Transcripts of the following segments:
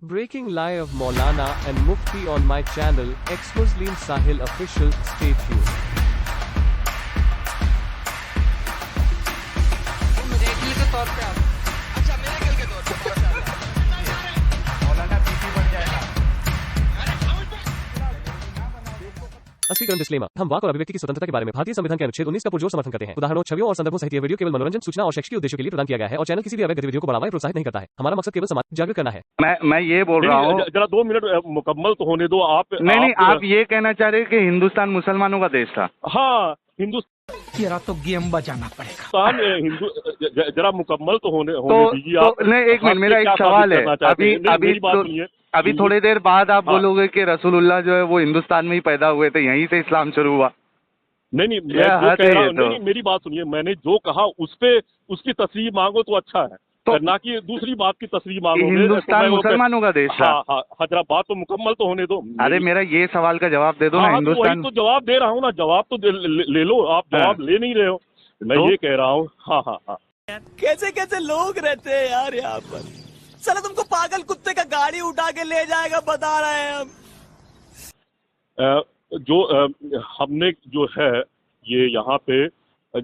Breaking live Maulana and Mufti on my channel, ex-Muslim Sahil Official, stay tuned. Miracle के तौर पे आप अच्छा मिरेकल के तौर पे मौलाना बीपी बढ़ जाएगा। स्पष्टीकरण डिस्क्लेमर। हम वाक और अभिव्यक्ति की स्वतंत्रता के बारे में भारतीय संविधान के अनुच्छेद 19 का पुरजोर समर्थन करते हैं। उदाहरणों, छवियों और संदर्भों सहित यह वीडियो केवल मनोरंजन, सूचना और शैक्षिक उद्देश्यों के लिए प्रदान किया गया है और चैनल किसी भी अवैध गतिविधियों को बढ़ावा या प्रोत्साहित नहीं करता है। हमारा मकसद केवल समाज जागृत करना है। मैं ये बोल रहा हूँ, जरा 2 मिनट मुकम्मल तो होने दो आप। नहीं, आप ये कहना चाह रहे हैं कि हिंदुस्तान मुसलमानों का देश था। हाँ, तेरा तो गेम बजाना पड़ेगा। हिंदुस्तान हिंदू जरा मुकम्मल तो होने दीजिए आप। नहीं, एक मिनट, मेरा एक सवाल है। अभी थोड़ी देर बाद आप बोलोगे कि रसूलुल्लाह जो है वो हिंदुस्तान में ही पैदा हुए थे, यहीं से इस्लाम शुरू हुआ। नहीं, मैं जो कह रहा हूँ, नहीं, मेरी बात सुनिए। मैंने जो कहा उस पे उसकी तस्रीर मांगो तो अच्छा है, ना कि दूसरी बात की तस्रीर मांगो। हिंदुस्तान मुसलमानों का देश था। हाँ, जरा बात तो मुकम्मल तो होने दो। अरे मेरा ये सवाल का जवाब दे दो ना। हिंदुस्तान तो जवाब दे रहा हूँ ना, जवाब तो ले लो आप। जवाब ले नहीं रहे हो, मैं ये कह रहा हूँ। हाँ। कैसे कैसे लोग रहते हैं यार यहाँ पर। चलो तुमको पागल कुत्ते का गाड़ी उठा के ले जाएगा, बता रहे हैं हम। जो हमने जो है ये यहाँ पे,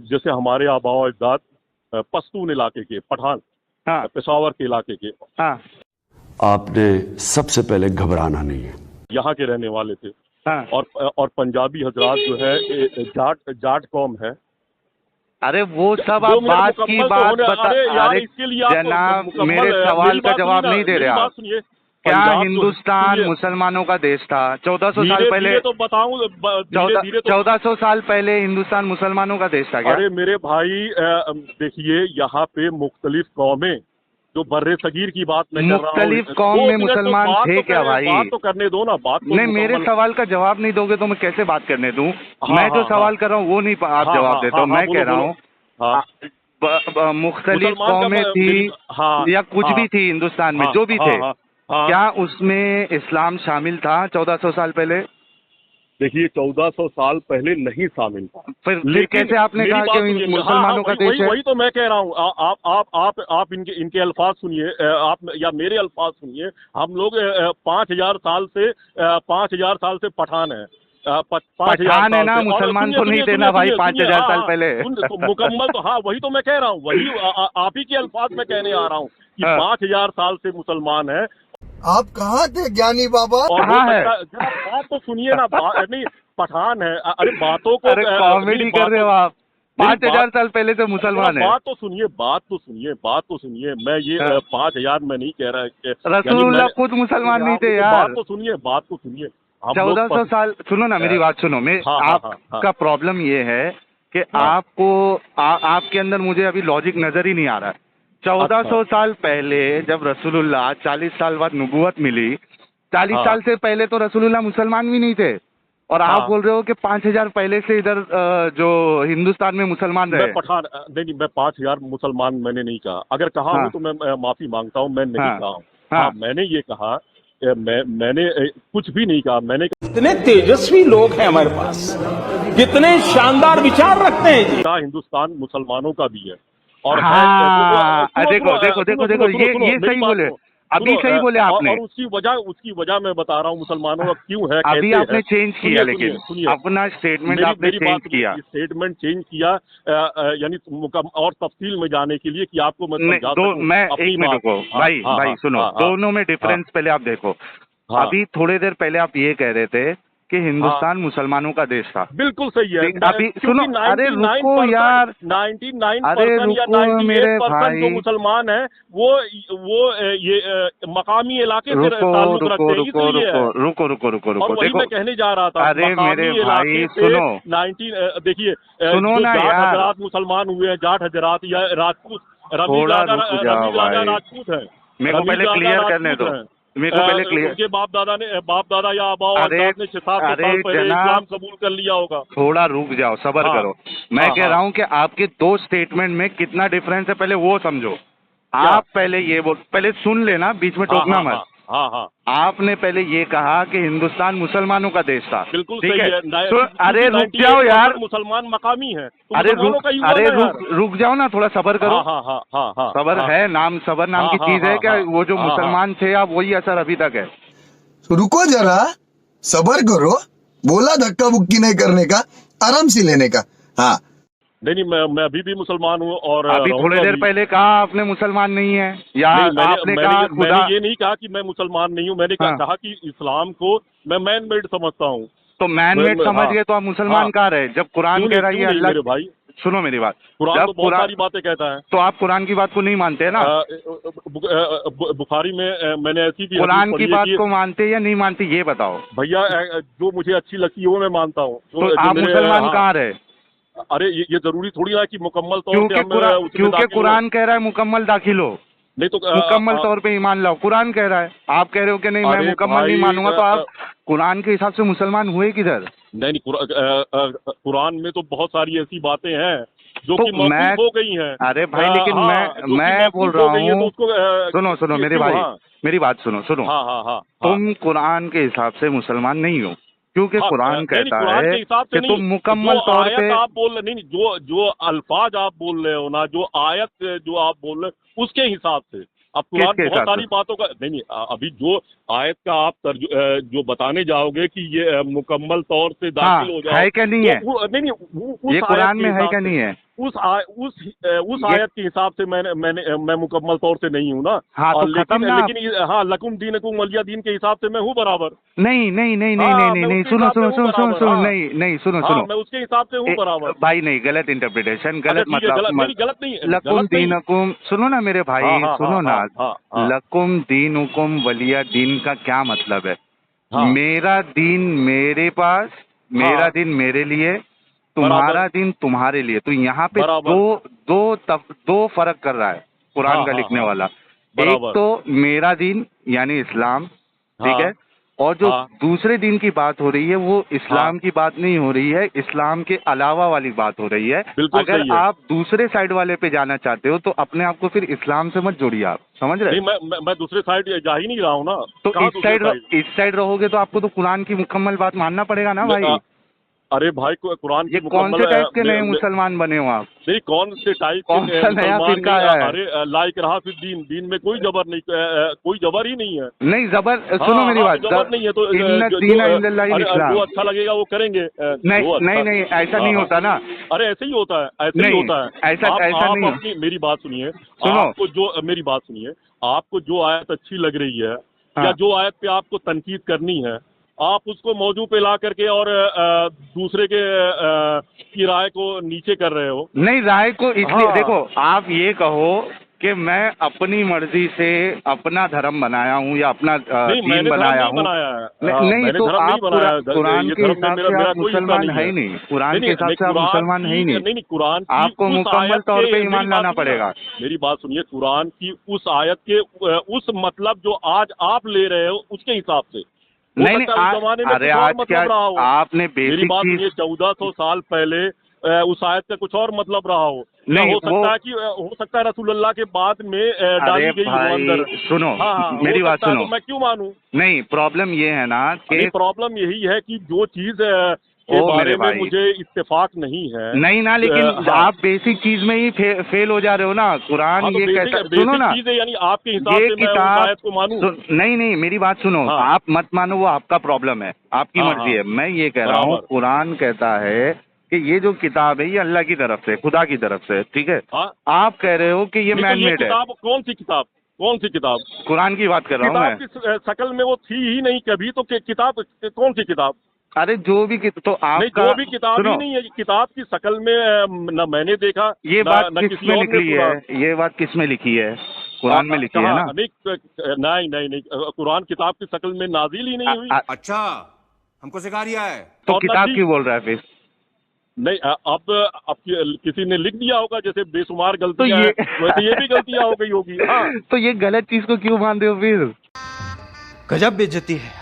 जैसे हमारे आबाओ अजदाद पश्तून इलाके के, पठान, पेशावर के इलाके के, आपने सबसे पहले घबराना नहीं है, यहाँ के रहने वाले थे। और पंजाबी हजरात जो है जाट कौम है। अरे वो सब आप बात की बात बता। अरे जनाब, मेरे सवाल का जवाब नहीं दे रहे आप। क्या हिंदुस्तान मुसलमानों का देश था 1400 साल पहले? तो बताऊं 1400 साल पहले हिंदुस्तान मुसलमानों का देश था क्या? अरे मेरे भाई, देखिए यहाँ पे मुख्तलिफ कौमें, जो बर्रे सगीर की बात मैं कर रहा हूं, मुख्तलिफ कौम में मुसलमान थे क्या भाई? बात तो करने दो ना, बात तो। नहीं, मेरे सवाल का जवाब नहीं दोगे तो मैं कैसे बात करने दूं? मैं जो सवाल कर रहा हूँ वो नहीं आप जवाब देते हो। मैं कह रहा हूँ मुख्तलिफ कौमें थी या कुछ भी थी हिंदुस्तान में, जो भी थे, क्या उसमें इस्लाम शामिल था 1400 साल पहले? देखिए 1400 साल पहले नहीं शामिल था। फिर कैसे आपने कहा कि मुसलमानों का देश है? वही तो मैं कह रहा हूँ। आप इनके अल्फाज सुनिए, आप या मेरे अल्फाज सुनिए। हम लोग 5000 साल से पठान है। पठान है ना, मुसलमान तो नहीं थे ना भाई 5000 साल पहले। मुकम्मल तो, हाँ वही तो मैं कह रहा हूँ, वही आप ही के अल्फाज में कहने आ रहा हूँ कि 5000 साल से मुसलमान है। आप कहाँ थे ज्ञानी बाबा? कहाँ है? बात तो सुनिए ना, नहीं पठान है। अरे बातों को कॉमेडी कर रहे हो आप। 5000 साल पहले से मुसलमान है। बात तो सुनिए। मैं ये 5000 में नहीं कह रहा। रसूलुल्लाह खुद मुसलमान नहीं थे यार। बात तो सुनिए। 1400 साल, सुनो ना मेरी बात सुनो। आपका प्रॉब्लम ये है कि आपके अंदर मुझे अभी लॉजिक नजर ही नहीं आ रहा है। 1400 साल पहले जब रसूलुल्लाह 40 साल बाद नबूवत मिली, 40 साल से पहले तो रसूलुल्लाह मुसलमान भी नहीं थे, और आप बोल रहे हो कि 5000 पहले से इधर जो हिंदुस्तान में मुसलमान रहे। मैं 5000 मुसलमान मैंने नहीं कहा। अगर कहा हूँ तो मैं माफी मांगता हूँ, मैं नहीं कहा हूँ। मैंने ये कहा, मैंने कुछ भी नहीं कहा। मैंने कितने तेजस्वी लोग हैं हमारे पास, कितने शानदार विचार रखते हैं जी। हिंदुस्तान मुसलमानों का भी है। और देखो ये सही बोले, अभी सही बोले आपने। और उसकी वजह मैं बता रहा हूँ मुसलमानों का क्यों है। अभी आपने चेंज किया, लेकिन अपना स्टेटमेंट आपने चेंज किया। स्टेटमेंट चेंज किया यानी और तफसील में जाने के लिए कि आपको मैं एक मिनट रुको भाई सुनो, दोनों में डिफरेंस पहले आप देखो। अभी थोड़ी देर पहले आप ये कह रहे थे कि हिंदुस्तान मुसलमानों का देश था। बिल्कुल सही है। अभी सुनो, अरे रुको यार, 99% मेरे भाई जो मुसलमान है वो ये मकामी इलाके से ताल्लुक रखते हैं। रुको देखो, मैं कहने जा रहा था। अरे मेरे भाई सुनो, देखिए सुनो ना यार, हजरात मुसलमान हुए हैं, जाट हजरात या राजपूत, रवि राजा राजपूत है। मेरे को पहले क्लियर करने दो। उनके बाप दादा या आबाओ अजदाद ने 700 साल पहले इस्लाम कबूल कर लिया होगा। थोड़ा रुक जाओ, सब्र करो। मैं कह रहा हूँ कि आपके दो स्टेटमेंट में कितना डिफरेंस है, पहले वो समझो। आप पहले ये बोल, पहले सुन लेना, बीच में टोकना मत। हाँ हाँ आपने पहले ये कहा कि हिंदुस्तान मुसलमानों का देश था। बिल्कुल ठीक सही है। है। तो अरे रुक जाओ यार, मुसलमान मकामी है, तो अरे मुसलमानों रुक, का ही हुआ अरे ना यार। रुक जाओ ना, थोड़ा सबर करो। हाँ हाँ हाँ हाँ सबर हाँ, है, नाम सबर नाम हाँ, की हाँ, चीज है हाँ, क्या? हाँ, वो जो हाँ, मुसलमान थे आप वही असर अभी तक है। तो रुको जरा, सबर करो। बोला धक्का बुक्की नहीं करने का, आराम से लेने का। हाँ, नहीं मैं अभी भी मुसलमान हूँ और अभी थोड़ी रहूंगा देर भी। पहले कहा आपने मुसलमान नहीं है, या नहीं, आपने कहा खुदा। मैंने ये नहीं कहा कि मैं मुसलमान नहीं हूँ। मैंने हाँ। कहा कि इस्लाम को मैं मैन मेड समझता हूँ। तो मैन मेड समझ हाँ, गए तो आप मुसलमान हाँ। कहाँ रहे? जब कुरान कह रहा है ये क्यों नहीं अल्लाह। मेरे भाई, सुनो मेरी बात, कुरान जब तो बहुत सारी बातें कहता है। तो आप कुरान की बात को नहीं मानते हैं ना? बुखारी में मैंने ऐसी भी कुरान हदीस की पढ़ी है बात कि को मानते या नहीं मानते ये बताओ। भैया जो मुझे अच्छी लगती है वो मैं मानता हूँ। तो आप मुसलमान कहाँ रहे? अरे ये जरूरी थोड़ी है कि मुकम्मल तौर क्योंकि पे हम उसमें क्योंकि दाखिल कुरान कह रहा है मुकम्मल दाखिल हो, हो। नहीं तो मुकम्मल तौर पे ईमान लाओ। कुरान कह रहा है, आप कह रहे हो कि नहीं मैं अरे मुकम्मल नहीं भाई, मानूंगा। तो आप कुरान के हिसाब से मुसलमान हुए किधर? नहीं कुरान में तो बहुत सारी ऐसी बातें हैं जो तो कि मौकूफ हो गई हैं। अरे भाई लेकिन मैं बोल रहा हूँ, सुनो मेरे भाई, मेरी बात सुनो। हाँ हाँ हाँ तुम कुरान के हिसाब से मुसलमान नहीं हो, क्योंकि कुरान कहता कुरान है के हिसाब से कि नहीं, तुम मुकम्मल जो तौर आयत पे। आप बोल रहे नहीं, जो अल्फाज आप बोल रहे हो ना, जो आयत जो आप बोल रहे हो उसके हिसाब से। अब कुरान किसके बहुत हिसाब सारी से? बातों का नहीं, अभी जो आयत का आप जो बताने जाओगे कि ये मुकम्मल तौर से दाखिल हो जाओ, है क्या नहीं है? नहीं, ये कुरान में है क्या नहीं है? उस आयत के हिसाब से मैं मुकम्मल तौर से नहीं हूँ ना। हाँ, तो खत्म ना। लेकिन हाँ, लकुम दीनकुम वलिया दीन के हिसाब से मैं हूँ बराबर। नहीं, मैं सुनो उसके हिसाब से हूँ बराबर, हाँ। नहीं सुनो हाँ, मैं उसके हिसाब से हूँ बराबर। भाई नहीं, गलत इंटरप्रिटेशन, गलत अच्छा, ठीक है, मतलब गलत नहीं है, लकुम गलत नहीं। दीनकुम, सुनो ना मेरे भाई, हाँ, सुनो ना। हाँ। लकुम दीनुकुम वलिया दीन का क्या मतलब है? हाँ। मेरा दीन मेरे पास, मेरा दिन मेरे लिए, तुम्हारा दिन तुम्हारे लिए। तो यहाँ पे दो फर्क कर रहा है कुरान का लिखने वाला। एक तो मेरा दिन यानी इस्लाम, ठीक है, और जो दूसरे दिन की बात हो रही है वो इस्लाम की बात नहीं हो रही है, इस्लाम के अलावा वाली बात हो रही है। अगर आप दूसरे साइड वाले पे जाना चाहते हो तो अपने आप को फिर इस्लाम से मत जोड़िए। आप समझ रहे? नहीं, मैं दूसरे साइड जा ही नहीं रहा हूँ ना। तो इस साइड रहोगे तो आपको तो कुरान की मुकम्मल बात मानना पड़ेगा ना भाई। अरे भाई कुरान ये कौन से टाइप के नए मुसलमान बने हो आप? नहीं, कौन से टाइप कौन सा नया फिरका आया है? अरे लाइक रहा फिर दीन में कोई जबर नहीं, कोई जबर ही नहीं है। नहीं जबर, सुनो मेरी बात, जबर नहीं है तो जो अच्छा लगेगा वो करेंगे। नहीं ऐसा नहीं होता ना। अरे ऐसे ही होता है, ऐसे ही होता है। ऐसा नहीं। अपनी मेरी बात सुनिए, सुनो, आपको जो मेरी बात सुनिए, आपको जो आयत अच्छी लग रही है या जो आयत पे आपको तनकीद करनी है, आप उसको मौजू पे ला करके और दूसरे के की राय को नीचे कर रहे हो। नहीं, राय को इसलिए देखो, आप ये कहो कि मैं अपनी मर्जी से अपना धर्म बनाया हूँ या अपना दीन बनाया हूँ। नहीं, तो आप कुरान के हिसाब से आप मुसलमान है ही नहीं। कुरान के हिसाब से आप मुसलमान है ही नहीं। कुरान आपको मुकम्मल तौर पे ईमान लाना पड़ेगा। मेरी बात सुनिए, कुरान की उस आयत के उस मतलब जो आज आप ले रहे हो उसके हिसाब से नहीं, अरे आज क्या आपने मेरी बात सुनिए, 1400 साल पहले उस आयत का कुछ और मतलब रहा हो। नहीं, हो सकता है रसूलुल्लाह के बाद में डाली गई हो अंदर। सुनो मेरी बात सुनो, मैं क्यों मानूं? नहीं, प्रॉब्लम ये है ना कि प्रॉब्लम यही है कि जो चीज के बारे में मुझे इत्तेफाक नहीं है। नहीं ना, लेकिन आप बेसिक चीज में ही फेल हो जा रहे हो ना। कुरान ये कहता है, सुनो ना, यानी आपके हिसाब से मैं उस आयत को मानूं? नहीं, मेरी बात सुनो। आप मत मानो, वो आपका प्रॉब्लम है, आपकी मर्जी है। मैं ये कह रहा हूँ, कुरान कहता है कि ये जो किताब है ये अल्लाह की तरफ से, खुदा की तरफ से, ठीक है। आप कह रहे हो कि ये मैन मेड है। कौन सी किताब? कौन सी किताब? कुरान की बात कर रहा हूँ मैं। किताब की शक्ल में वो थी ही नहीं कभी, तो किताब कौन सी किताब? अरे जो भी तो आपका जो भी किताब ही नहीं है, किताब की शक्ल में न मैंने देखा। ये बात किसमें लिखी है? ये बात किसमें लिखी है? कुरान में लिखी है ना? नहीं, कुरान किताब की शक्ल में नाजिल ही नहीं हुई। अच्छा, हमको सिखा रिया है। तो किताब क्यों बोल रहा है फिर? नहीं, अब किसी ने लिख दिया होगा, जैसे बेशुमार गलतियां हैं, वैसे ये भी गलतियां हो गई होगी। तो ये गलत चीज को क्यों मान रहे हो फिर? गजब बेइज्जती है।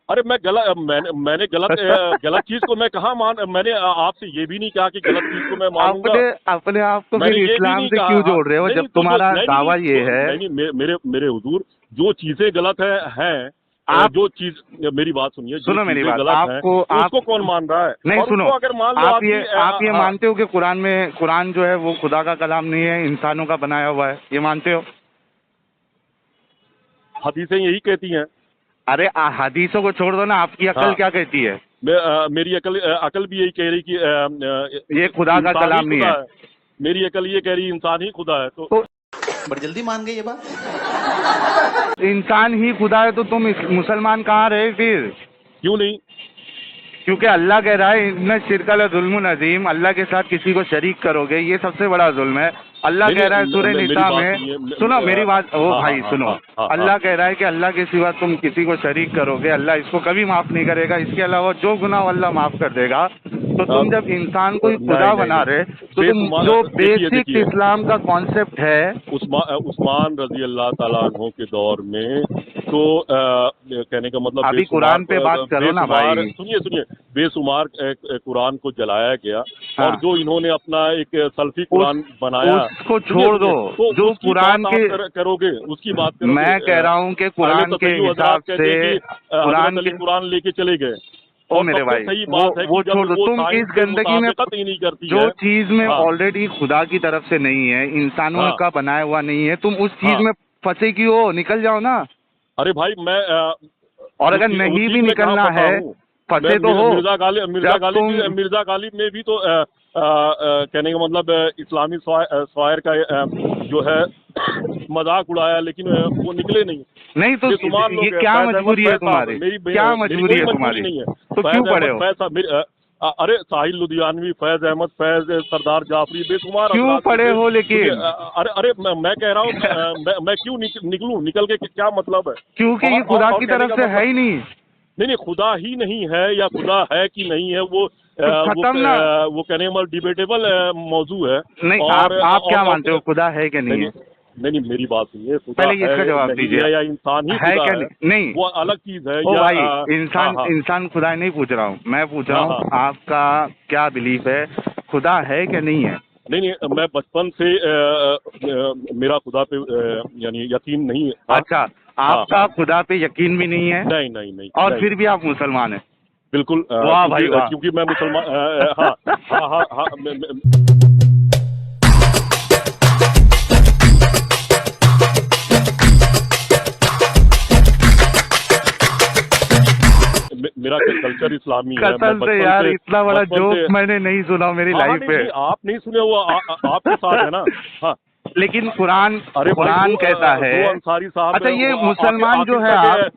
अरे मैंने गलत चीज को मैं कहाँ मैंने आपसे ये भी नहीं कहा कि गलत चीज को मैं मानूंगा। अपने आप को फिर इस्लाम से क्यों जोड़ रहे हो जब तुम्हारा दावा ये है? नहीं, मेरे हुजूर, जो चीजें गलत हैं आप जो चीज, मेरी बात सुनिए, सुनो मेरी बात, गलत है उसको कौन मान रहा है? नहीं और सुनो, उसको अगर मान लो आप ये हाँ, मानते हो कि कुरान जो है वो खुदा का कलाम नहीं है, इंसानों का बनाया हुआ है, ये मानते हो? हदीसें यही कहती हैं। अरे हदीसों को छोड़ दो ना, आपकी अकल हाँ। क्या कहती है? मेरी अकल भी यही कह रही कि ये खुदा का इंसान ही कलाम नहीं खुदा है। मेरी अकल ये कह रही इंसान ही खुदा है। तो बड़ी जल्दी मान गई ये बात। इंसान ही खुदा है तो तुम मुसलमान कहाँ रहे फिर? क्यों नहीं? क्योंकि अल्लाह कह रहा है इन्ना शिरकल जुल्मुन अजीम, अल्लाह के साथ किसी को शरीक करोगे ये सबसे बड़ा जुल्म है। अल्लाह कह रहा है सूरह निसा में, सुनो मेरी बात, ओ भाई सुनो, अल्लाह कह रहा है कि अल्लाह के सिवा तुम किसी को शरीक करोगे, अल्लाह इसको कभी माफ नहीं करेगा, इसके अलावा जो गुनाह अल्लाह माफ कर देगा। तो तुम जब इंसान को खुदा बना रहे तो तुम जो बेसिक इस्लाम का कॉन्सेप्ट है, उस्मान रजी अल्लाह ताला अन्हु के दौर में तो कहने का मतलब अभी कुरान पे बात करो ना भाई। सुनिए बेशुमार कुरान को जलाया गया और जो इन्होंने अपना एक सल्फी कुरान बनाया, उसको छोड़ दो, तो जो कुरान के करोगे उसकी बात करोगे। मैं कह रहा हूँ कि कुरान के हिसाब से कुरान लेके चले गए। ओ मेरे भाई सही बात है, वो छोड़ दो, तुम इस गंदगी में ही नहीं करती जो चीज में हाँ। ऑलरेडी खुदा की तरफ से नहीं है, इंसानों हाँ। का बनाया हुआ नहीं है, तुम उस चीज हाँ। में फंसे क्यों हो? निकल जाओ ना। अरे भाई मैं और अगर नहीं भी निकलना है फंसे तो हो। मिर्जा गालिब में भी तो कहने का मतलब इस्लामी शायर का जो है मजाक उड़ाया, लेकिन वो निकले नहीं तो ये क्या मजबूरी है तुम्हारी? क्या मजबूरी है तुम्हारी? नहीं है तो क्यों पढ़े हो? अरे साहिल लुधियानवी, फैज अहमद फैज, सरदार जाफरी, बेशुमार क्यों पढ़े हो? लेकिन अरे मैं कह रहा हूँ मैं क्यों निकलूं? निकल के क्या मतलब है? क्योंकि ये खुदा की तरफ से है ही नहीं। नहीं खुदा ही नहीं है, या खुदा है कि नहीं है वो वो कहने मतलब डिबेटेबल मौजू है। नहीं आप क्या मानते हो, खुदा है कि नहीं है? नहीं मेरी बात सुनिए, पहले इसका जवाब दीजिए, या इंसान ही है क्या? नहीं वो अलग चीज है। ओ भाई इंसान खुदा नहीं पूछ रहा हूँ मैं, पूछ रहा हूँ आपका क्या बिलीफ है, खुदा है क्या नहीं है? नहीं मैं बचपन से मेरा खुदा पे यानी यकीन नहीं है। अच्छा, आपका खुदा पे यकीन भी नहीं है? नहीं। और फिर भी आप मुसलमान हैं? बिल्कुल। वाह भाई वाह। क्योंकि मैं मुसलमान हाँ मेरा कल्चर इस्लामी है। कसम से यार इतना बड़ा जोक मैंने नहीं सुना मेरी लाइफ पे। आप नहीं सुने, वो आपके साथ है ना। हाँ लेकिन कुरान कहता है। अंसारी साहब, अच्छा ये मुसलमान जो है आप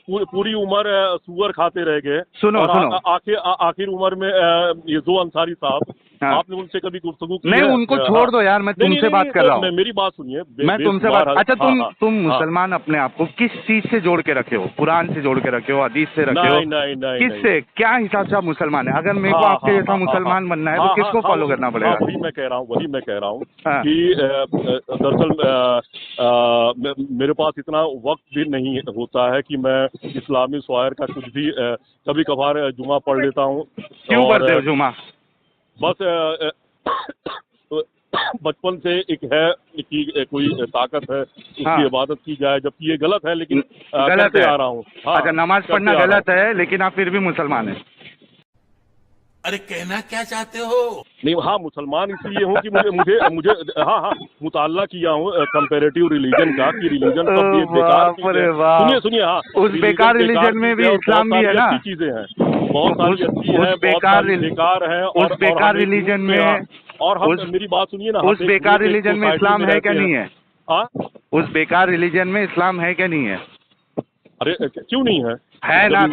पूरी उम्र सुअर खाते रह गए। सुनो आखिर उम्र में ये दो अंसारी साहब, आपने उनसे कभी गुफ्तगू की? नहीं उनको छोड़ दो यार, मैं तुमसे बात कर रहा हूँ। मेरी बात सुनिए, मैं तुमसे बात। अच्छा तुम मुसलमान अपने आप को किस चीज से जोड़ के रखे हो? कुरान से जोड़ के रखे हो, हदीस से रखे हो? नहीं किससे, क्या हिसाब से आप मुसलमान है? अगर मेरे को आपके जैसा मुसलमान बनना है तो किसको फॉलो करना पड़ेगा? वही मैं कह रहा हूँ कि दरअसल मेरे पास इतना वक्त भी नहीं होता है कि मैं इस्लामी शायर का कुछ भी कभी कभार जुमा पढ़ लेता हूँ। क्यों पढ़ते हो जुमा? बस बचपन से एक है कि कोई ताकत है, उसकी इबादत की जाए, जबकि ये गलत है, लेकिन गलत है। आ रहा हूँ। अच्छा नमाज पढ़ना गलत है लेकिन आप फिर भी मुसलमान हैं? अरे कहना क्या चाहते हो? नहीं मुसलमान इसलिए हूँ कि मुझे मुताल्ला किया हूँ कंपैरेटिव रिलीजन का, कि रिलीजन सब ये बेकार। सुनिए उस बेकार रिलीजन में भी इस्लाम भी है ना? चीजें हैं बहुत सारी अच्छी है, बेकार है। उस बेकार रिलीजन में और हम मेरी बात सुनिए ना, उस बेकार रिलीजन में इस्लाम है क्या नहीं है? उस बेकार रिलीजन में इस्लाम है क्या नहीं है? अरे क्यों नहीं है? है ना?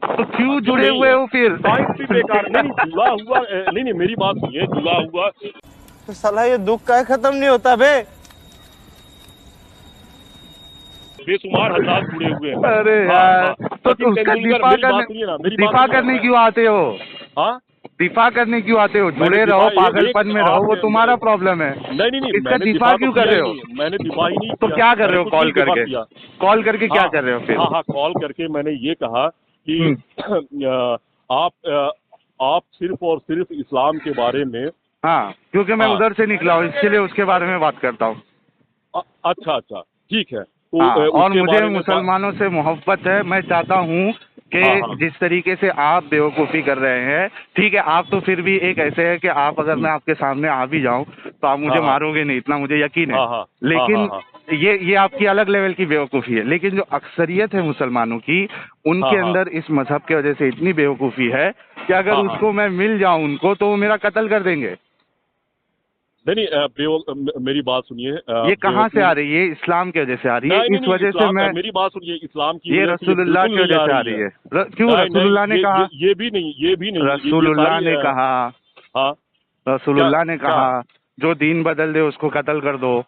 तो क्यों जुड़े हुए हो फिर? बेकार नहीं जुड़ा हुआ। नहीं मेरी बात सुनिए, जुड़ा हुआ तो साला ये दुख का खत्म नहीं होता बे। बेशुमार हज़ार जुड़े हुए हैं। अरे यार तो उसका दिफा करने क्यों आते हो? दिफा करने क्यों आते हो? जुड़े रहो, पागलपन में रहो, वो तुम्हारा प्रॉब्लम है। नहीं इसका दिफा क्यों कर रहे हो? मैंने दिफा ही नहीं तो क्या कर रहे हो? कॉल करके क्या कर रहे हो फिर? कॉल करके मैंने ये कहा कि आप सिर्फ और सिर्फ इस्लाम के बारे में। क्योंकि मैं उधर से निकला हूँ इसके लिए उसके बारे में बात करता हूँ। अच्छा ठीक है, तो हाँ, और उसके मुझे बारे में मुसलमानों से मोहब्बत है। मैं चाहता हूँ कि हाँ। जिस तरीके से आप बेवकूफ़ी कर रहे हैं, ठीक है, आप तो फिर भी एक ऐसे है कि आप अगर मैं आपके सामने आ भी जाऊं तो आप मुझे हाँ। मारोगे नहीं, इतना मुझे यकीन है। हाँ, हाँ। लेकिन हाँ, ये आपकी अलग लेवल की बेवकूफ़ी है। लेकिन जो अक्सरियत है मुसलमानों की, उनके हाँ। अंदर इस मजहब की वजह से इतनी बेवकूफ़ी है कि अगर हाँ। उसको मैं मिल जाऊं उनको तो वो मेरा कत्ल कर देंगे। नहीं, मेरी बात सुनिए। ये कहाँ से आ रही है? इस्लाम की वजह से आ रही है। नहीं, इस वजह से मैं, मेरी बात सुनिए, इस्लाम की ये वजह से रसूलुल्लाह की बिल्कुल नहीं वजह से आ रही है। क्यों? नहीं, रसूलुल्लाह ने कहा, ये भी नहीं, ये भी नहीं, ये रसूलुल्लाह सारी, ने कहा, हाँ, रसूलुल्लाह ने क्या? कहा जो दीन बदल दे उसको कत्ल कर दो।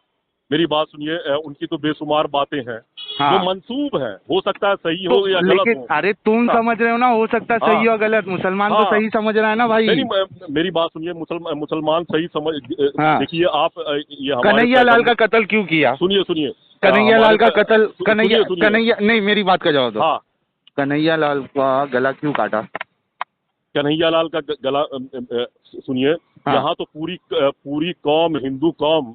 मेरी बात सुनिए, उनकी तो बेशुमार बातें हैं हाँ। जो मंसूब है, हो सकता है सही तो हो या गलत लेकिन हो। अरे तुम हाँ। समझ रहे हो ना, हो सकता है सही हाँ। और गलत। मुसलमान तो हाँ। सही समझ रहा है ना भाई। नहीं, मेरी बात सुनिए, मुसलमान सही समझ, हाँ। देखिए आप, ये हमारे कन्हैया लाल का पैगंबर- कत्ल क्यों किया? सुनिए कन्हैया लाल का कत्ल, सुनिए। कन्हैया नहीं, मेरी बात का जवाब दो। हाँ, कन्हैया लाल का गला क्यों काटा? कन्हैया लाल का गला, सुनिए, हाँ। यहाँ तो पूरी कौम, हिंदू कौम,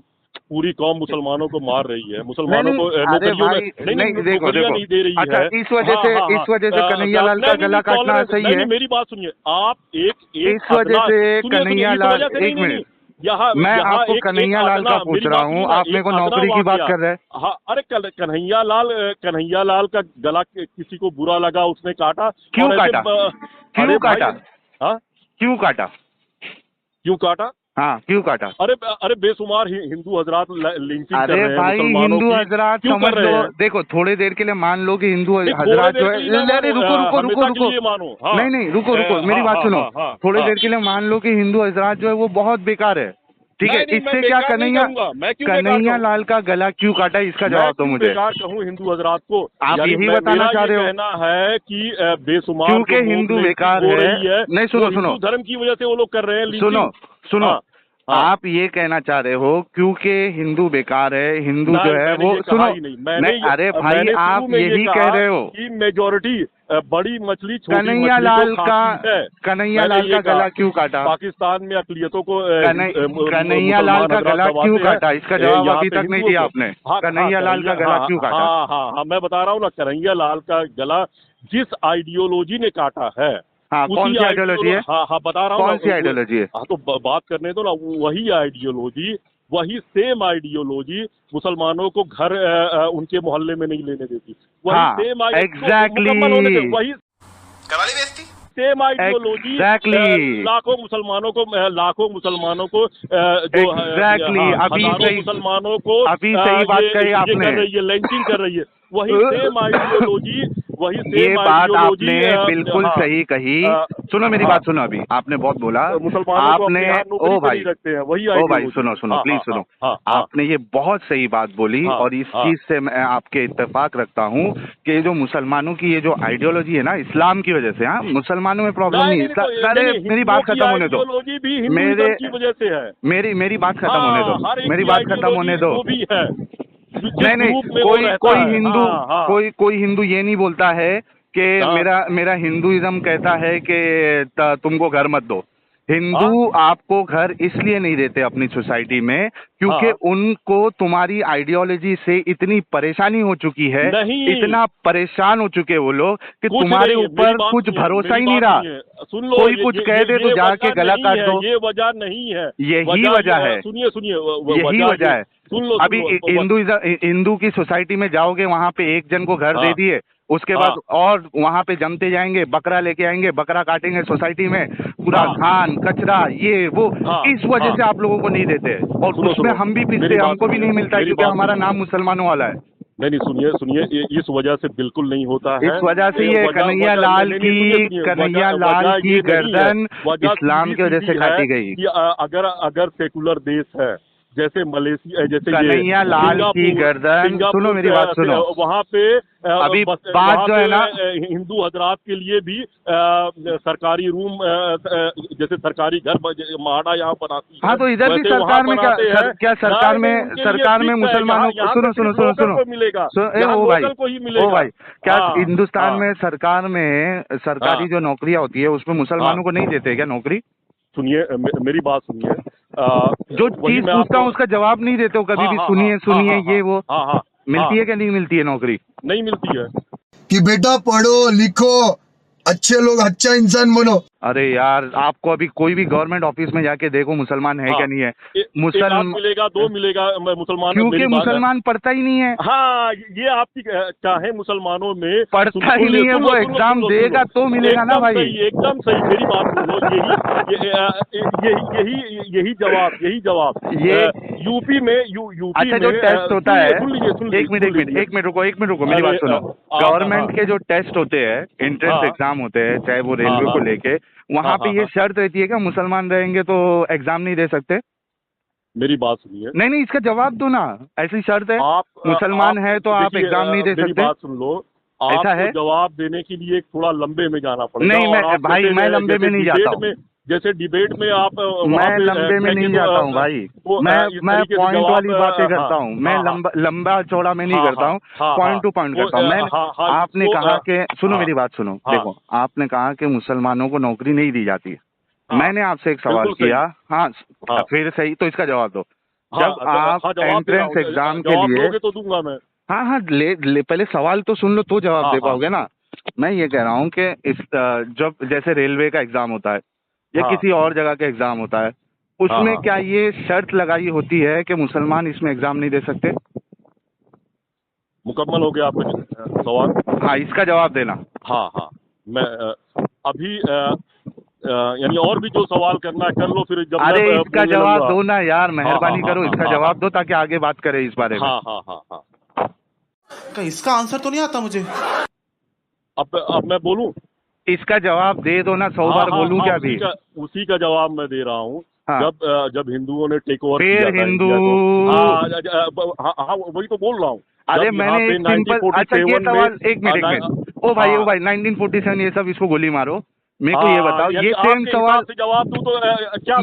पूरी कौम मुसलमानों को मार रही है, मुसलमानों को अरे नौकरियों में भाई, नहीं, देखो नौकरियां देखो, नहीं दे रही अच्छा, है। इस वजह से कन्हैया लाल का गला काटना सही है। नहीं, मेरी बात सुनिए, आप एक इस वजह से कन्हैया लाल, एक मिनट, मैं आपको कन्हैया लाल का पूछ रहा हूँ, आप मेरे को नौकरी की बात कर रहे हैं। हाँ, अरे कन्हैया लाल का गला किसी को बुरा लगा, उसने काटा। क्यों और ऐसे, काटा? अरे क्यों भाई, काटा? हाँ, क्यों काटा? क्यों काटा? हाँ, क्यों काटा? अरे बेशुमार हिंदू हजरात लिंचिंग कर अरे रहे हैं भाई, मुसलमानों हिंदू की। हजरात क्यों समझ कर रहे लो, हैं? देखो थोड़ी देर के लिए मान लो कि हिंदू नहीं, हजरात जो थोड़ी देर के लिए है, ना अरे मानो, रुको हमेशा के लिए मानो। हाँ। नहीं, रुको, मेरी हाँ, बात हाँ, सुनो। हाँ, थोड़ी हाँ। देर के लिए मान लो कि हिंदू हजरात जो है वो बहुत बेकार है, ठीक है। नहीं, मैं इससे क्या बेकार नहीं कहूंगा। मैं क्यों बेकार कन्हैया कहूं? लाल का गला क्यों काटा, इसका मैं जवाब दो क्यों मुझे। बेकार कहूँ हिंदू हजरात को? आप यानी यही बताना मेरा चाह ये रहे हो? कहना है कि बेशुमार क्योंकि जो हिंदू लोग बेकार हो है। रही है, नहीं, सुनो, वो हिंदू धर्म की वजह से वो लोग कर रहे हैं लिंचिंग। सुनो, हाँ, हाँ। आप ये कहना चाह रहे हो क्योंकि हिंदू बेकार है, हिंदू जो है मैंने वो, ये कहा सुनो, ही नहीं। अरे भाई, मैंने आप शुरू में ये यही कहा कह रहे हो। कि मेजोरिटी बड़ी मछली छोटी कन्हैया मछली लाल को का खाती है। कन्हैया मैंने लाल ये का कहा, गला क्यों काटा? पाकिस्तान में अकलियतों को कन्हैया लाल का गला क्यों काटा? इसका जवाब अभी तक नहीं दिया आपने। कन्हैया लाल का गला क्यों काटा? हाँ, मैं बता रहा हूँ ना, कन्हैया लाल का गला जिस आइडियोलॉजी ने काटा है, हाँ, कौन सी आइडियोलॉजी है? हाँ, बता रहा हूँ कौन सी आइडियोलॉजी है? हाँ, तो बात करने दो ना। वही आइडियोलॉजी, वही सेम आइडियोलॉजी मुसलमानों को घर उनके मोहल्ले में नहीं लेने देती। वही हाँ, सेम exactly। वही करवाली बेइज्जती। Same ideology Exactly। लाखों मुसलमानों को जो Exactly। अभी हजारों सही- मुसलमानों को अभी सही बात कही ये आपने। कर रही है, लिंचिंग कर रही है। वही सेम आइडियोलॉजी, ये बात आपने बिल्कुल हाँ, सही कही। सुनो, मेरी हाँ। बात सुनो। अभी आपने बहुत बोला, मुसलमानों को आपने, अपने यहाँ नौकरी ओ पे भाई, नहीं रखते हैं, वही ओ भाई, आइडियोलॉजी। सुनो, प्लीज सुनो। हाँ, आपने ये बहुत सही बात बोली, हाँ, और इस हाँ। चीज से मैं आपके इत्तेफाक रखता हूँ कि जो मुसलमानों की ये जो आइडियोलॉजी है ना, इस्लाम की वजह से, हाँ, मुसलमानों में प्रॉब्लम नहीं। अरे मेरी बात खत्म होने दो। आइडियोलॉजी भी हिंदुइज्म मेरे- की वजह से है। मेरी बात खत्म होने दो। हर एक मेरी की बात खत्म होने आइडियोलॉजी दो। वो भी है। नहीं, कोई हिंदू ये नहीं बोलता है कि हाँ। मेरा हिंदुइज्म कहता है कि तुमको घर मत दो। हिंदू आपको घर इसलिए नहीं देते अपनी सोसाइटी में क्योंकि हाँ। उनको तुम्हारी आइडियोलॉजी से इतनी परेशानी हो चुकी है, नहीं। इतना परेशान हो चुके वो लोग कि कुछ तुम्हारे नहीं, ऊपर मेरी बात कुछ सुनिए, भरोसा मेरी ही नहीं बात रहा। सुनिए, सुन लो, कोई कुछ कह दे तो ये जाके वजह गला नहीं काट है, दो। ये वजह नहीं है। यही वजह है। सुनिए यही वजह है। सुन लो, अभी हिंदू की सोसाइटी में जाओगे, वहाँ पे एक जन को घर दे हाँ। दिए, उसके बाद और वहाँ पे जमते जाएंगे, बकरा लेके आएंगे, बकरा काटेंगे सोसाइटी में, पूरा हाँ। धान कचरा ये वो, हाँ, इस वजह हाँ। से आप लोगों को नहीं देते, और सुनो, उसमें सुनो, हम भी मेरी पिसते, बात हमको भी सुनिए, नहीं मिलता है मेरी क्योंकि बात हमारा सुनिए। नाम मुसलमानों वाला है। नहीं, सुनिए, इस वजह से बिल्कुल नहीं होता है। इस वजह से ये कन्हैया लाल की गर्दन इस्लाम की वजह से काटी गई। अगर सेकुलर देश है, जैसे मलेशिया, जैसे कन्हैया लाल की गर्दन, सुनो मेरी बात सुनो, वहाँ पे अभी बात बात जो है ना, हिंदू हजरात के लिए भी सरकारी रूम, जैसे सरकारी घर महाड़ा यहाँ बनाती है। हाँ, तो इधर भी वैसे वहाँ सरकार में बनाते हैं। क्या सरकार में मुसलमानों को, सुनो मिलेगा, ओ भाई, को ही मिलेगा। ओ भाई, क्या हाँ, हिंदुस्तान हाँ। में सरकारी हाँ। जो नौकरियां होती है उसमें मुसलमानों को नहीं देते क्या नौकरी? सुनिए, मेरी बात सुनिए। जो चीज पूछता हूँ उसका जवाब नहीं देते हो कभी भी। सुनिए ये वो। हाँ, मिलती है कि नहीं मिलती है नौकरी? नहीं मिलती है। कि बेटा पढ़ो लिखो, अच्छे लोग, अच्छा इंसान बनो। अरे यार, आपको अभी कोई भी गवर्नमेंट ऑफिस में जाके देखो मुसलमान है क्या नहीं है। एक आध मिलेगा, 2 मिलेगा मुसलमान, क्योंकि मुसलमान पढ़ता ही नहीं है। हाँ, ये आपकी चाहे मुसलमानो में पढ़ता ही नहीं है, वो एग्जाम देगा तो मिलेगा ना भाई। एकदम सही, मेरी बात सुनो। यही जवाब ये यूपी में यूपी अच्छा जो टेस्ट होता है, सुन लीजिए, एक मिनट रुको मेरी बात सुनो। गवर्नमेंट के जो टेस्ट होते हैं, एंट्रेंस एग्जाम होते हैं, चाहे वो रेलवे को लेके, वहाँ पे ये शर्त रहती है क्या मुसलमान रहेंगे तो एग्जाम नहीं दे सकते? मेरी बात सुनिए। नहीं, इसका जवाब दो ना। ऐसी शर्त है, मुसलमान है तो आप एग्जाम नहीं दे सकते? मेरी बात सुन लो, ऐसा है? जवाब देने के लिए थोड़ा लंबे में जाना पड़ेगा। नहीं, मैं लंबे में नहीं जाता हूँ। जैसे डिबेट में आप मैं लंबे में नहीं जाता हूँ भाई। मैं पॉइंट वाली बातें करता हूँ। मैं लंबा चौड़ा में नहीं करता हूँ, पॉइंट टू पॉइंट करता हूँ। मैं आपने कहा कि सुनो मेरी बात सुनो, देखो आपने कहा कि मुसलमानों को नौकरी नहीं दी जाती है। मैंने आपसे एक सवाल किया, हाँ फिर सही, तो इसका जवाब दो। जब आप एंट्रेंस एग्जाम के लिए तो दूंगा मैं। हाँ पहले सवाल तो सुन लो तो जवाब दे पाओगे ना। मैं ये कह रहा हूँ कि इस जब जैसे रेलवे का एग्जाम होता है या किसी और जगह का एग्जाम होता है, उसमें क्या ये शर्त लगाई होती है कि मुसलमान इसमें एग्जाम नहीं दे सकते? मुकम्मल हो गया आपका सवाल? हाँ, इसका जवाब देना। हाँ, मैं अभी यानी और भी जो सवाल करना है कर लो, फिर जब अरे इसका जवाब दो ना यार, मेहरबानी करो, इसका जवाब दो ताकि आगे बात करें इस बारे में। हाँ। इसका आंसर तो नहीं आता मुझे। अब मैं बोलूं? इसका जवाब दे दो ना, 100 बार बोलूं क्या अभी? उसी का जवाब मैं दे रहा हूँ। जब हिंदुओं ने टेक ओवर किया, फिर हिंदू, हाँ वही तो बोल रहा हूँ। अरे मैंने एक सिंपल, अच्छा ये सवाल, एक मिनट, ओ भाई 1947 ये सब इसको गोली मारो। मेरे को ये बताओ, ये सेम सवाल से जवाब दूं तो क्या?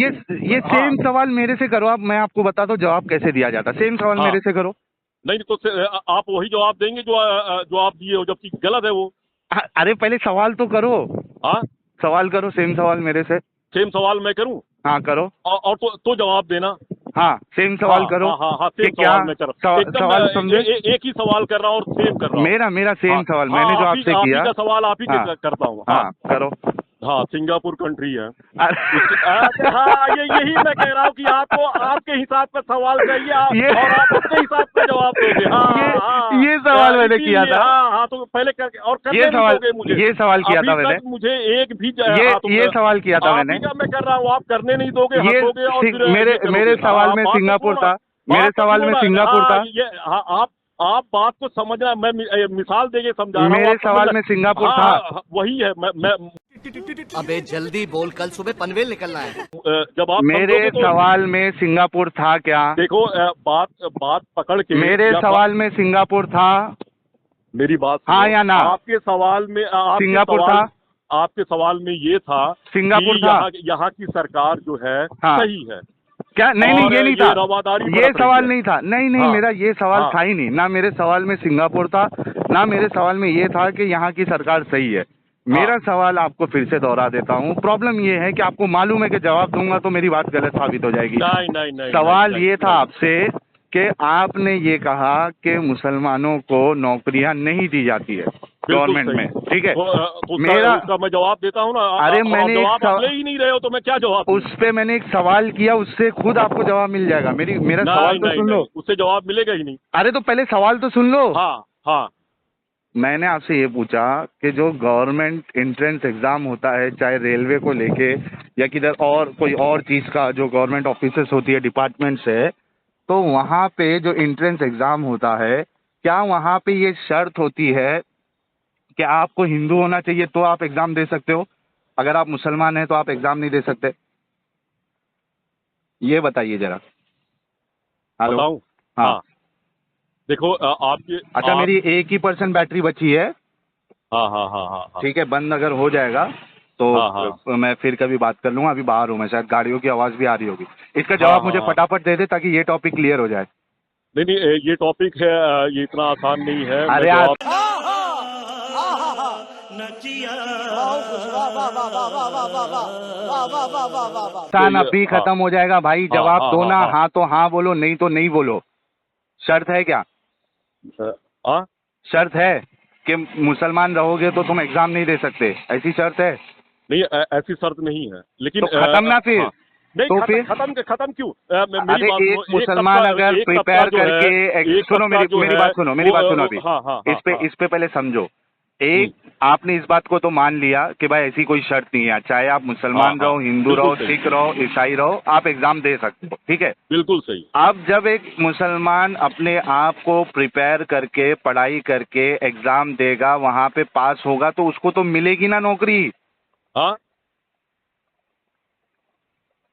ये सेम सवाल मेरे से करो आप, मैं आपको बताता हूँ जवाब कैसे दिया जाता। सेम सवाल मेरे से करो। नहीं तो आप वही जवाब देंगे जो आप दिए हो, जबकि गलत है वो। अरे पहले सवाल तो करो। हाँ, सवाल करो, सेम सवाल मेरे से। सेम सवाल मैं करूं? हाँ करो। और तो जवाब देना। हाँ, सेम सवाल करो। हाँ, सेम सवाल मैं कर रहा हूं। सवाल समझे? एक ही सवाल कर रहा हूँ और सेम कर रहा हूँ। मेरा सेम सवाल मैंने जो आपसे किया, का सवाल आप ही करता हूँ। हाँ करो। हाँ, सिंगापुर कंट्री है। हाँ, यही मैं कह रहा हूँ कि आपको आपके हिसाब पर सवाल चाहिए और आप अपने हिसाब पर जवाब दोगे। हाँ, ये सवाल मैंने किया था। हाँ, तो पहले करके और ये सवाल किया था मैंने। मुझे एक भी ये सवाल किया था मैंने। मैं कर रहा हूँ, आप करने नहीं दोगे, हंसोगे और मेरे सवाल में सिंगापुर था। मेरे सवाल में सिंगापुर था। आप बात को समझना, मैं मिसाल देके समझा रहा हूँ। मेरे सवाल में सिंगापुर था। वही है। मैं अबे जल्दी बोल, कल सुबह पनवेल निकलना है। जब आप मेरे सवाल में सिंगापुर था क्या? देखो, बात पकड़ के मेरे सवाल में सिंगापुर था। मेरी बात हाँ या ना? आपके सवाल में सिंगापुर था। आपके सवाल में ये था सिंगापुर था। यहाँ की सरकार जो है सही है क्या? नहीं, ये नहीं था, ये सवाल नहीं था। नहीं, मेरा ये सवाल था ही नहीं। ना मेरे सवाल में सिंगापुर था, ना मेरे सवाल में ये था कि यहाँ की सरकार सही है। मेरा सवाल आपको फिर से दोहरा देता हूँ। प्रॉब्लम ये है कि आपको मालूम है कि जवाब दूंगा तो मेरी बात गलत साबित हो जाएगी। नहीं, सवाल ये था आपसे कि आपने ये कहा कि मुसलमानों को नौकरियां नहीं दी जाती है गवर्नमेंट में, ठीक है? मेरा मैं जवाब देता हूँ ना। अरे मैंने जवाब ले ही नहीं रहे हो तो मैं क्या जवाब? उस पे मैंने एक सवाल किया, उससे खुद आपको जवाब मिल जाएगा। मेरा सवाल तो सुन लो। उससे जवाब मिलेगा ही नहीं। अरे तो पहले सवाल तो सुन लो। हाँ। मैंने आपसे ये पूछा कि जो गवर्नमेंट एंट्रेंस एग्जाम होता है, चाहे रेलवे को लेके या किधर और कोई और चीज का, जो गवर्नमेंट ऑफिसर्स होती है, डिपार्टमेंट से, तो वहाँ पे जो एंट्रेंस एग्जाम होता है, क्या वहाँ पे ये शर्त होती है कि आपको हिंदू होना चाहिए तो आप एग्जाम दे सकते हो, अगर आप मुसलमान हैं तो आप एग्जाम नहीं दे सकते? ये बताइए जरा। हेलो। हाँ, देखो आपके अच्छा, मेरी 1% बैटरी बची है। हाँ। ठीक है, बंद अगर हो जाएगा तो मैं फिर कभी बात कर लूंगा। अभी बाहर हूँ मैं, शायद गाड़ियों की आवाज भी आ रही होगी। इसका जवाब मुझे फटाफट दे दे ताकि ये टॉपिक क्लियर हो जाए। नहीं, ये टॉपिक है, ये इतना आसान नहीं है। अरे यार, आसान अभी खत्म हो जाएगा भाई। जवाब दो ना। हाँ तो हाँ बोलो, नहीं तो नहीं बोलो। शर्त है क्या? हाँ, शर्त है कि मुसलमान रहोगे तो तुम एग्जाम नहीं दे सकते, ऐसी शर्त है? नहीं ऐसी शर्त नहीं है, लेकिन तो खत्म ना फिर। हाँ, नहीं तो फिर खत्म क्यों? अरे एक मुसलमान अगर प्रिपेयर करके, सुनो मेरी बात सुनो, मेरी बात सुनो अभी, इस पे पहले समझो। एक आपने इस बात को तो मान लिया कि भाई ऐसी कोई शर्त नहीं है, चाहे आप मुसलमान रहो, हिंदू रहो, सिख रहो, ईसाई रहो, आप एग्जाम दे सकते हो, ठीक है? बिल्कुल सही। अब जब एक मुसलमान अपने आप को प्रिपेयर करके, पढ़ाई करके एग्जाम देगा, वहां पे पास होगा, तो उसको तो मिलेगी ना नौकरी। हाँ,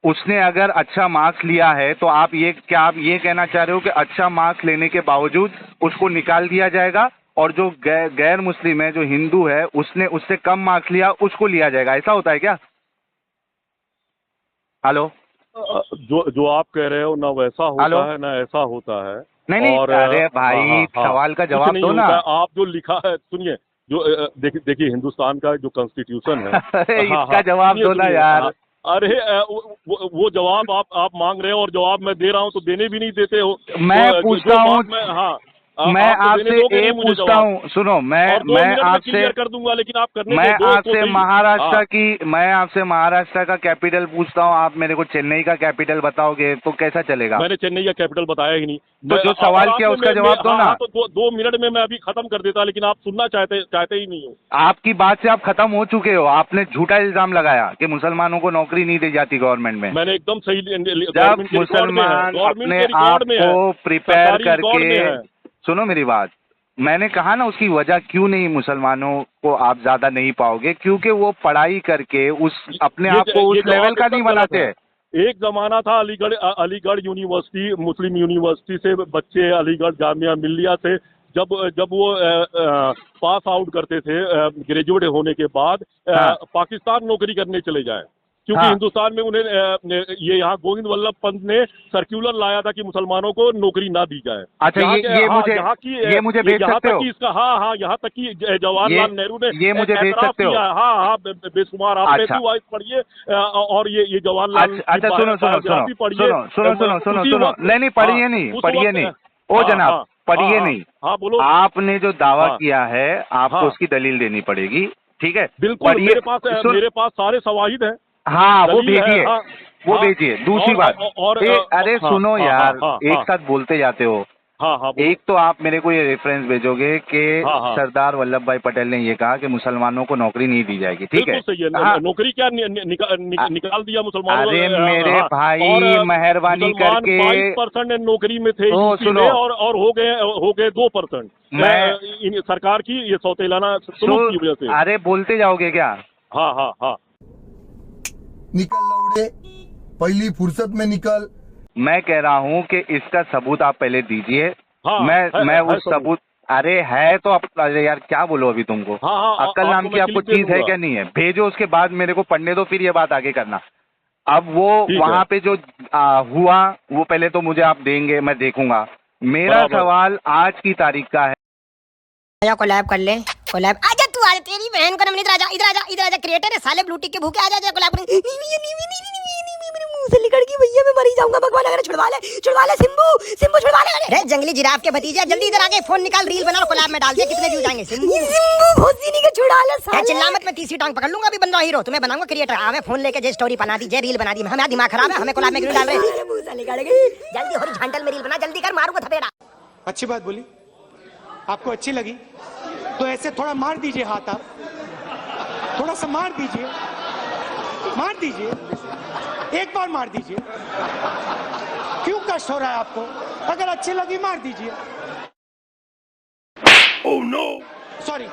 उसने अगर अच्छा मार्क्स लिया है तो आप ये कहना चाह रहे हो कि अच्छा मार्क्स लेने के बावजूद उसको निकाल दिया जाएगा, और जो गैर मुस्लिम है, जो हिंदू है, उसने उससे कम मार्क्स लिया, उसको लिया जाएगा? ऐसा होता है क्या? हेलो? जो आप कह रहे हो ना वैसा होता है ना ऐसा होता है। नहीं, अरे भाई सवाल का जवाब दो ना। आप जो लिखा है, सुनिए, जो देखिए हिंदुस्तान का जो कॉन्स्टिट्यूशन है इसका जवाब दो ना यार। अरे वो जवाब आप मांग रहे हो और जवाब मैं दे रहा हूँ तो देने भी नहीं देते हो। मैं पूछता हूँ, मैं आपसे ये पूछता हूँ, सुनो, मैं आपसे कर दूंगा, लेकिन आप करने मैं आपसे महाराष्ट्र का कैपिटल पूछता हूँ, आप मेरे को चेन्नई का कैपिटल बताओगे तो कैसा चलेगा? मैंने चेन्नई का कैपिटल बताया ही नहीं। तो जो सवाल किया उसका जवाब दो ना। तो 2 मिनट में मैं अभी खत्म कर देता, लेकिन आप सुनना चाहते ही नहीं हो। आपकी बात से आप खत्म हो चुके हो। आपने झूठा इल्जाम लगाया कि मुसलमानों को नौकरी नहीं दी जाती गवर्नमेंट में। मैंने एकदम सही। जब मुसलमान अपने आप को प्रिपेयर करके, सुनो मेरी बात, मैंने कहा ना उसकी वजह क्यों नहीं मुसलमानों को आप ज्यादा नहीं पाओगे, क्योंकि वो पढ़ाई करके उस अपने आप को उस लेवल का नहीं बनाते। एक जमाना था अलीगढ़ यूनिवर्सिटी, मुस्लिम यूनिवर्सिटी से बच्चे अलीगढ़ जामिया मिल्लिया से जब वो पास आउट करते थे ग्रेजुएट होने के बाद, पाकिस्तान नौकरी करने चले जाए, क्योंकि हिंदुस्तान में उन्हें ये यहाँ गोविंद वल्लभ पंत ने सर्कुलर लाया था कि मुसलमानों को नौकरी ना दी जाए। अच्छा, ये मुझे भेज सकते हो? इसका यहाँ तक कि जवाहरलाल नेहरू ने ये मुझे भेज सकते हो? हाँ, बेशुमार आप वाइज पढ़िए, और ये जवाहरलाल। अच्छा, सुनो, नहीं पढ़िए नहीं, ओ जनाब पढ़िए नहीं। हाँ बोलो। आपने जो दावा किया है आपको उसकी दलील देनी पड़ेगी, ठीक है? बिल्कुल, मेरे पास सारे शवाहिद हैं। हाँ, वो भेजिए, वो भेजिए। दूसरी बात, अरे सुनो यार, एक साथ बोलते जाते हो। एक तो आप मेरे को ये रेफरेंस भेजोगे कि सरदार वल्लभ भाई पटेल ने ये कहा कि मुसलमानों को नौकरी नहीं दी जाएगी, ठीक है? नौकरी क्या निकाल दिया मुसलमानों? अरे मेरे भाई, मेहरबानी करके 22% नौकरी में थे सुनो, और हो गए 2%। मैं सरकार की ये सौतेलाना सलूक की वजह से। अरे बोलते जाओगे क्या? हाँ। निकल लौड़े, पहली फुर्सत में निकल। मैं कह रहा हूँ कि इसका सबूत आप पहले दीजिए। मैं उस सबूत, अरे है तो अरे यार क्या बोलो अभी तुमको? अक्ल नाम की आपको चीज है क्या? नहीं है? भेजो, उसके बाद मेरे को पढ़ने दो, फिर ये बात आगे करना। अब वो वहाँ पे जो हुआ वो पहले तो मुझे आप देंगे, मैं देखूंगा। मेरा सवाल आज की तारीख का है। कोलैब कर ले, कोलैब। आजा तू, आजा, तेरी बहन को इधर आजा, क्रिएटर है साले, ब्लू टिक के भूखे, आजा कोलैब कर। मेरे मुंह से निकल गई भैया, मैं मर ही जाऊंगा। भगवान अगर छुड़वा ले सिम्बू छुड़वा ले। अरे जंगली जिराफ के भतीजे, जल्दी इधर आके फोन निकाल, रील बना और कोलैब में डाल दे, कितने व्यू जाएंगे? सिम्बू भोसदीनी के छुड़ा ले साले। चिल्ला मत, मैं तीसरी टांग पकड़ लूंगा, अभी बन रहा हीरो, तुम्हें बनाऊंगा क्रिएटर। हमें फोन लेके जे स्टोरी बना दी, जे रील बना दी, हमें दिमाग खराब है, हमें कोलैब में क्यों डाल रहे? जल्दी हॉरिजॉन्टल में रील बना, जल्दी कर, मारूंगा थपेड़ा। अच्छी बात बोली, आपको अच्छी लगी तो ऐसे थोड़ा मार दीजिए हाथ, आप थोड़ा सा मार दीजिए, एक बार मार दीजिए। क्यों कष्ट हो रहा है आपको? अगर अच्छी लगी मार दीजिए। Oh no, sorry.